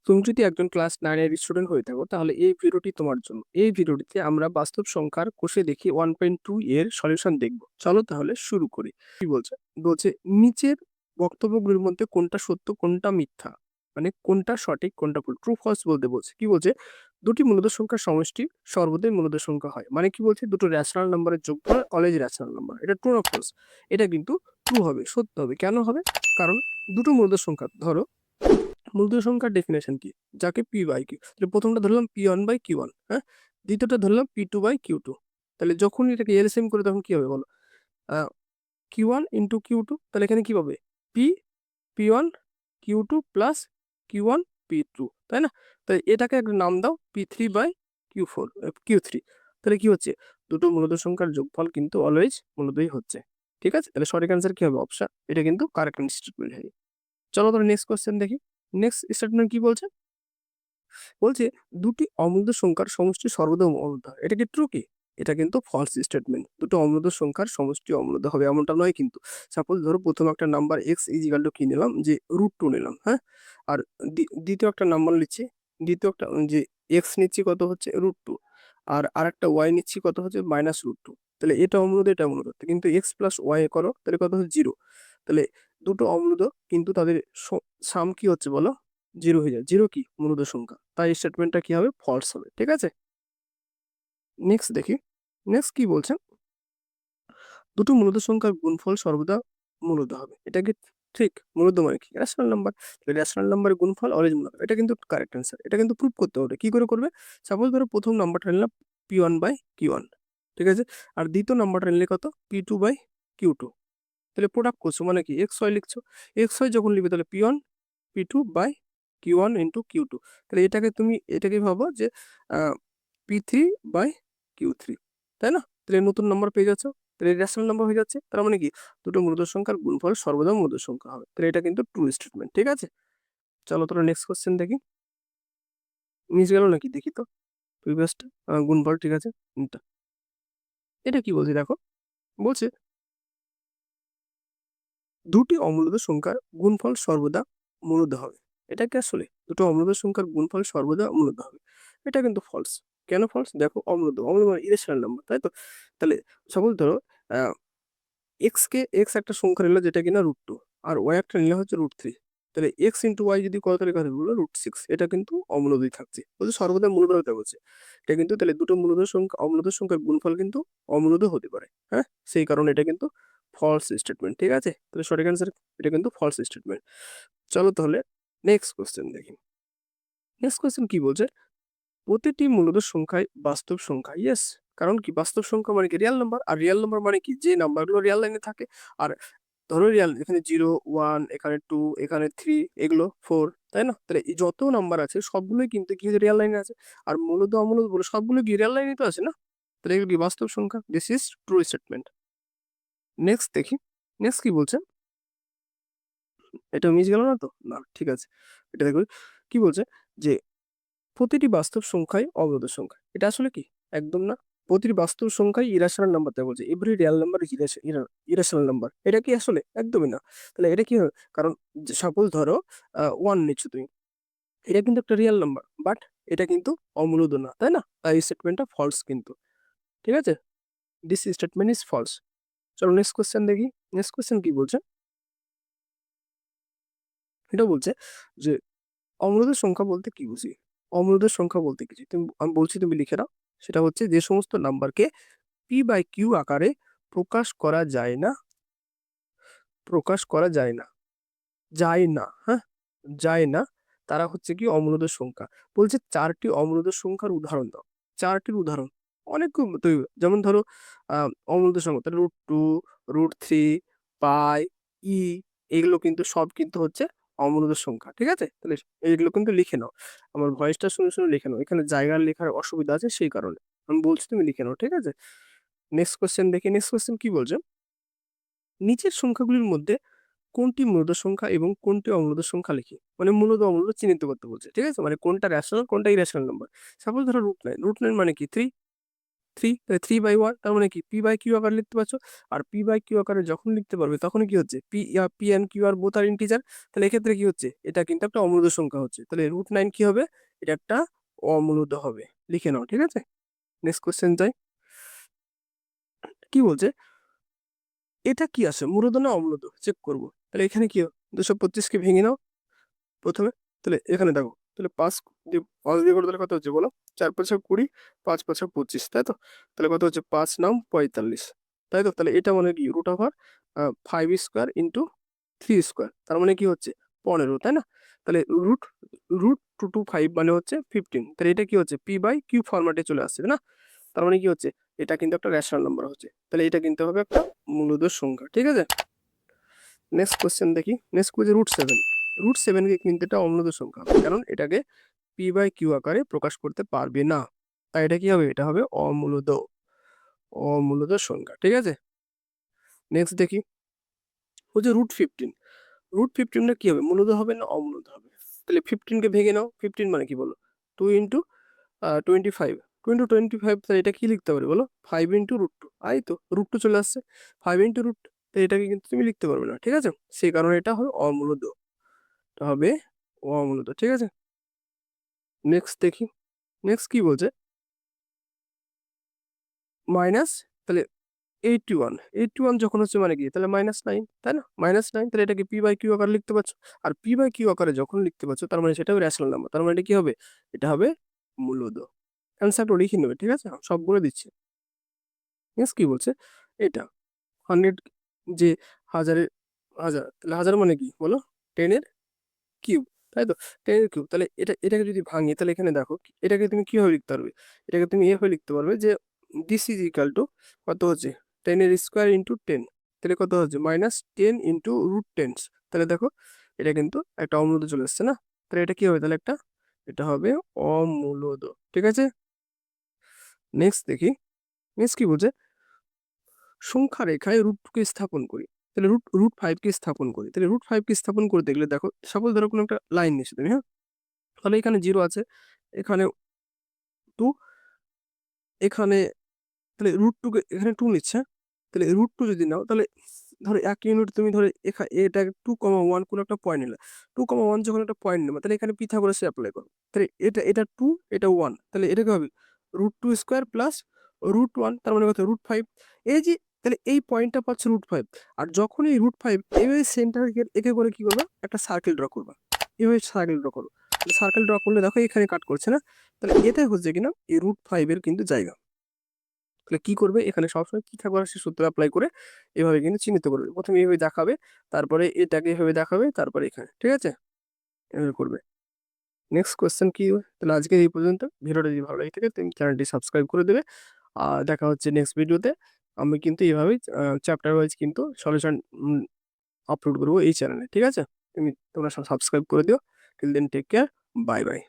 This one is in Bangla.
তুমি যদি একজন ক্লাস 9 এর স্টুডেন্ট হয়ে থাকো তাহলে এই ভিডিওটি তোমার জন্য। এই ভিডিওটিতে আমরা বাস্তব সংখ্যার কোষে দেখি 1.2 এর সলিউশন দেখব। চলো তাহলে শুরু করি। কি বলছে? বলছে নিচের বক্তব্যগুলির মধ্যে কোনটা সত্য কোনটা মিথ্যা? মানে কোনটা সঠিক কোনটা ভুল? ট্রু ফলস বলতে বলছে। কি বলছে? দুটি মূলদ সংখ্যার সমষ্টি সর্বদাই মূলদ সংখ্যা হয়। মানে কি বলছে? দুটো রেশনাল নাম্বারের যোগফল অলওয়েজ রেশনাল নাম্বার। এটা ট্রু না ফলস? এটা কিন্তু ট্রু হবে, সত্য হবে। কেন হবে? কারণ দুটো মূলদ সংখ্যা ধরো মূলদ সংখ্যার ডেফিনেশন কি? যাকে পি বাই কিউ, তাহলে প্রথমটা ধরলাম P one by Q one, হ্যাঁ, দ্বিতীয়টা ধরলাম P two by Q two. তাহলে যখন এটাকে এলসিএম করে তখন কি হবে বলো? Q one into Q two, তাহলে এখানে কি পাবে? P P one Q two plus Q one P two, তাই না? তাই এটাকে একটা নাম দাও P three by Q four Q three. তাহলে কি হচ্ছে? দুটো মূলদ সংখ্যার যোগফল কিন্তু অলওয়েজ মূলদই হচ্ছে। ঠিক আছে, তাহলে সঠিক অ্যান্সার কি হবে? অপশন, এটা কিন্তু কারেক্ট স্টেটমেন্ট হবে। চলো তাহলে নেক্সট কোশ্চেন দেখি। নেক্সট স্টেটমেন্ট কি বলছে? বলছে দুটি অমূল্য সংখ্যার সমষ্টি সর্বদা অমূল্য হয়। এটা কি ট্রু কি? এটা কিন্তু ফলস স্টেটমেন্ট। দুটো অমূল্য সংখ্যার সমষ্টি অমূল্য হবে এমনটা নয় কিন্তু। সাপোজ ধরো প্রথম একটা নাম্বার এক্স ইজিক্যাল টু কি নিলাম, যে রুট টু নিলাম, হ্যাঁ, আর দ্বিতীয় একটা নাম্বার নিচ্ছি, দ্বিতীয় একটা যে এক্স নিচ্ছি কত হচ্ছে রুট টু, আর আরেকটা ওয়াই নিচ্ছি কত হচ্ছে মাইনাস রুট টু। তাহলে এটা অমূল্য এটা অমূল্য, কিন্তু এক্স প্লাস ওয়াই করো তাহলে কত হচ্ছে জিরো। তাহলে দুটো অমূল্য কিন্তু তাদের সাম কি হচ্ছে বলো? জিরো হয়ে যায়। জিরো কি? মূলদ সংখ্যা, তাই স্টেটমেন্টটা কি হবে? ফলস হবে। ঠিক আছে, নেক্সট দেখি। নেক্সট কি বলছে? দুটো মূলদ সংখ্যার গুণফল সর্বদা মূলদ হবে। এটা কি ঠিক? মূলদ মানে কি? Rational number. রেশনাল নাম্বারের গুণফল অলওয়েজ মূলদ। এটা কিন্তু কারেক্ট অ্যান্সার। এটা কিন্তু প্রুভ করতে হবে। কি করে করবে? সাপোজ ধরো প্রথম নাম্বারটা নিলাম P one by Q one, ঠিক আছে, আর দ্বিতীয় নাম্বারটা নিলে কত? P two by Q two. তাহলে প্রোডাক্ট করছো মানে কি? এক্স ওয়াই লিখছো। এক্স ওয়াই যখন লিখবে তাহলে P one P two by Q one into Q two. তাহলে এটাকে তুমি এটাকে ভাবো যে P three by Q three, তাই না? তাহলে নতুন নাম্বার পেয়ে যাচ্ছ, তাহলে রেশনাল নাম্বার হয়ে যাচ্ছে। তার মানে কি? দুটো মূলদ সংখ্যার গুণফল সর্বদা মূলদ সংখ্যা হবে। তাহলে এটা কিন্তু ট্রু স্টেটমেন্ট। ঠিক আছে, চলো তোরা নেক্সট কোশ্চেন দেখি। মিস গেল নাকি দেখি তো। প্রিভিয়াসটা গুণফল ঠিক আছে। এটা কি বলছি দেখো। বলছে দুটি অমূলদ সংখ্যার গুণফল সর্বদা মূলদ হবে। এটা কি আসলে? দুটো অমূলদ সংখ্যার গুণফল সর্বদা মূলদ হবে। এটা কিন্তু ফলস। কেন ফলস? দেখো, অমূলদ অমূলদ মানে ইরেশনাল নাম্বার, তাই তো? তাহলে সাপোজ ধরো এক্স একটা সংখ্যা নিলো যেটা কিনা রুট টু, আর ওয়াই একটা নিলে হচ্ছে রুট থ্রি। তাহলে এক্স ইন্টু ওয়াই যদি কত তাহলে কথা বললো রুট সিক্স, এটা কিন্তু অমূলদই থাকছে। বলছে সর্বদা মূলদ হতে বলছে। এটা কিন্তু তাহলে দুটো মূলদ সংখ্যা অমূলদ সংখ্যার গুণফল কিন্তু অমূলদ হতে পারে, হ্যাঁ, সেই কারণে এটা কিন্তু ফলস স্টেটমেন্ট। ঠিক আছে, তাহলে সঠিক অ্যান্সার এটা কিন্তু ফলস স্টেটমেন্ট। চলো তাহলে নেক্সট কোশ্চেন দেখি। নেক্সট কোশ্চেন কি বলছে? প্রতিটি মূলদ সংখ্যায় বাস্তব সংখ্যা। ইয়েস, কারণ কি? বাস্তব সংখ্যা মানে কি? Real number. আর রিয়েল নাম্বার মানে কি? যে নাম্বারগুলো রিয়েল লাইনে থাকে। আর ধরো রিয়েল, এখানে জিরো ওয়ান, এখানে টু, এখানে থ্রি, এগুলো ফোর, তাই না? তাহলে এই যত নাম্বার আছে সবগুলোই কিন্তু কি রিয়েল লাইনে আছে। আর মূলত অমূলত বলে সবগুলো কি রিয়েল লাইনে তো আছে না? তাহলে এগুলো কি বাস্তব সংখ্যা। This is true statement. Next দেখি। নেক্সট কি বলছে? এটা মিস গেল না তো? না, ঠিক আছে, এটা দেখো কি বলছে, যে প্রতিটি বাস্তব সংখ্যাই অবৈধ সংখ্যা। এটা আসলে কি? একদম না। প্রতিটি বাস্তব সংখ্যাই ইরাশনাল নাম্বার দেওয়া বলছে। Every real number is irrational number. এটা কি আসলে? একদমই না। তাহলে এটা কি হবে? কারণ সাপোজ ধরো ওয়ান নিচ্ছ তুমি, এটা কিন্তু একটা রিয়েল নাম্বার, বাট এটা কিন্তু অমূলদ না, তাই না? তাই এই স্টেটমেন্টটা ফলস কিন্তু। ঠিক আছে, দিস স্টেটমেন্ট ইজ ফলস। চলো নেক্সট কোশ্চেন দেখি। নেক্সট কোশ্চেন কি বলছে? এটা বলছে যে অমূলদের সংখ্যা বলতে কি বুঝি? অমূলদের সংখ্যা বলতে কিছু তুমি, আমি বলছি তুমি লিখে নাও। সেটা হচ্ছে যে সমস্ত নাম্বারকে পি বাই কিউ আকারে প্রকাশ করা যায় না, প্রকাশ করা যায় না, যায় না, হ্যাঁ, যায় না, তারা হচ্ছে কি অমূলদ সংখ্যা। বলছে চারটি অমূলদ সংখ্যার উদাহরণ দাও। চারটির উদাহরণ অনেক তৈরি, যেমন ধরো অমূলদ সংখ্যা তাহলে রুট টু, রুট থ্রি, পাই, ই, এগুলো কিন্তু সব কিন্তু হচ্ছে অমূলদ সংখ্যা। ঠিক আছে, তাহলে এইগুলো কিন্তু লিখে নাও। আমার ভয়েসটা শুনে শুনে লিখে নাও, এখানে জায়গার লেখার অসুবিধা আছে সেই কারণে আমি বলছি তুমি লিখে নাও। ঠিক আছে, নেক্সট কোশ্চেন দেখি। নেক্সট কোশ্চেন কি বলছে? নিচের সংখ্যাগুলির মধ্যে কোনটি মূলদ সংখ্যা এবং কোনটি অমূলদ সংখ্যা লিখি। মানে মূলদ অমূলদ চিহ্নিত করতে বলছে। ঠিক আছে, মানে কোনটা রেশনাল কোনটা ইরেশনাল নাম্বার। সাপোজ ধরো রুট নাইন। রুট নাইন মানে কি? থ্রি। 3, তাহলে 3/1, তার মানে কি p/q আকারে লিখতে পারছো। আর p/q আকারে যখন লিখতে পারবে তখন কি হচ্ছে, p and q are both are integer, তাহলে এক্ষেত্রে কি হচ্ছে, এটা কিন্তু একটা অমূলদ সংখ্যা হচ্ছে, তাহলে √9 কি হবে, এটা একটা অমূলদ হবে, লিখে নাও, ঠিক আছে। নেক্সট কোশ্চেন যাই, কি বলছে, এটা কি আছে, মূলদ না অমূলদ, চেক করবো। তাহলে এখানে কি 225 কে ভেঙে নাও প্রথমে, তাহলে এখানে দেখো, তাহলে 5 দিয়ে করে তাহলে কত হচ্ছে বলো, 4×5 = 20, 5×5 = 25, তাই তো। তাহলে কত হচ্ছে, 5×9 = 45, তাই তো। তাহলে এটা মানে কি √5² × 3², তার মানে কি হচ্ছে 15, তাই না। তাহলে রুট রুট 225 মানে হচ্ছে 15, তাহলে এটা কি হচ্ছে p/q ফরম্যাটে চলে আসছে, তাই না। তার মানে কি হচ্ছে, এটা কিন্তু একটা রেশনাল নাম্বার হচ্ছে, তাহলে এটা কিন্তু হবে একটা মূলদ সংখ্যা, ঠিক আছে। নেক্সট কোশ্চেন দেখি, নেক্সট কোশ্চেন √7 কে কিন্তু এটা অমূলদ সংখ্যা হবে, কারণ এটাকে p/q আকারে প্রকাশ করতে পারবে না, তাই এটা কি হবে, এটা হবে অমূলদ সংখ্যা, ঠিক আছে। নেক্সট দেখি, হচ্ছে √15 কি হবে, মূলদ হবে না অমূলদ হবে। তাহলে 15 কে ভেঙে নাও, 15 মানে কি বলো, 2 × 25, 2 × 25, তাহলে এটা কি লিখতে পারবে বলো, 5 × √2, আই তো √2 চলে আসছে, 5 × √2, তো এটাকে কিন্তু তুমি লিখতে পারবে না, ঠিক আছে, সেই কারণে এটা হবে অমূলদ, এটা হবে অমূলদ, ঠিক আছে। নেক্সট দেখি, নেক্সট কি বলছে, মাইনাস, তাহলে 81 যখন হচ্ছে মানে কি, তাহলে -9, তাই না, -9, তাহলে এটাকে p/q আকারে লিখতে পারছো। আর p/q আকারে যখন লিখতে পারছো, তার মানে সেটা রেশনাল নাম্বার, তার মানে এটা কি হবে, এটা হবে মূলদ। অ্যান্সারটা লিখে নেবে, ঠিক আছে, সব বলে দিচ্ছি। নেক্সট কি বলছে, এটা 100, যে হাজারের হাজার, তাহলে হাজার মানে কি বলো, 10 এর কিউব, তাই তো, 10 এর কিউব, তাহলে এটাকে যদি ভাঙি, তাহলে এখানে দেখো, এটাকে তুমি কিভাবে লিখতে পারবে, এটাকে তুমি এভাবে লিখতে পারবে যে দিস ইজ ইকাল টু কত হচ্ছে, 10 এর স্কোয়ার ইন্টু 10, তাহলে কত হচ্ছে -10 ইন্টু √10, তাহলে দেখো এটা কিন্তু একটা অমূলদ চলে আসছে না, তাহলে এটা কি হবে, তাহলে এটা হবে অমূলদ, ঠিক আছে। নেক্সট দেখি, নেক্সট কি বলছে, সংখ্যা রেখায় √2 কে স্থাপন করি, তাহলে √5 কে স্থাপন করি, তাহলে √5 কে স্থাপন করতে গেলে দেখো, সাপোজ ধরো কোনো একটা লাইন নিয়েছো তুমি, হ্যাঁ, তাহলে এখানে 0 আছে, এখানে 2, এখানে, তাহলে √2 কে এখানে 2 নিচ্ছে, তাহলে √2 যদি নাও, তাহলে ধরো 1 ইউনিট তুমি ধরে এটা 2,1 কোনো একটা পয়েন্ট নিলে, 2,1 যখন একটা পয়েন্ট নেবে, তাহলে এখানে পিথাগোরাস অ্যাপ্লাই করো, তাহলে এটা 2, এটা 1, তাহলে এটা কি হবে, √2² প্লাস √1, তার মানে কত, √5, এই যে, তাহলে এই পয়েন্টটা পাচ্ছে √5, আর যখন এই √5 এইভাবে সেন্টার একে করে কি করবা, একটা সার্কেল ড্র করবা, এইভাবে সার্কেল ড্র করো, সার্কেল ড্র করলে দেখো এখানে কাট করছে না, তাহলে এটাই হচ্ছে কিনা এই √5 এর কিন্তু জায়গা। তাহলে কি করবে, এখানে সবসময় পিথাগোরাসের সূত্র অ্যাপ্লাই করে এভাবে কিন্তু চিহ্নিত করবে, প্রথমে এইভাবে দেখাবে, তারপরে এটাকে এভাবে দেখাবে, তারপরে এখানে, ঠিক আছে, এভাবে করবে। নেক্সট কোয়েশ্চেন কি, তাহলে আজকে এই পর্যন্ত, ভিডিওটা যদি ভালো লাগে থাকে তুমি চ্যানেলটি সাবস্ক্রাইব করে দেবে, আর দেখা হচ্ছে নেক্সট ভিডিওতে। আমি কিন্তু এইভাবেই চ্যাপ্টার ওয়াইজ কিন্তু সলিউশন আপলোড করবো এই চ্যানেলে, ঠিক আছে, তোমরা সাবস্ক্রাইব করে দিও। Till then take care, bye by.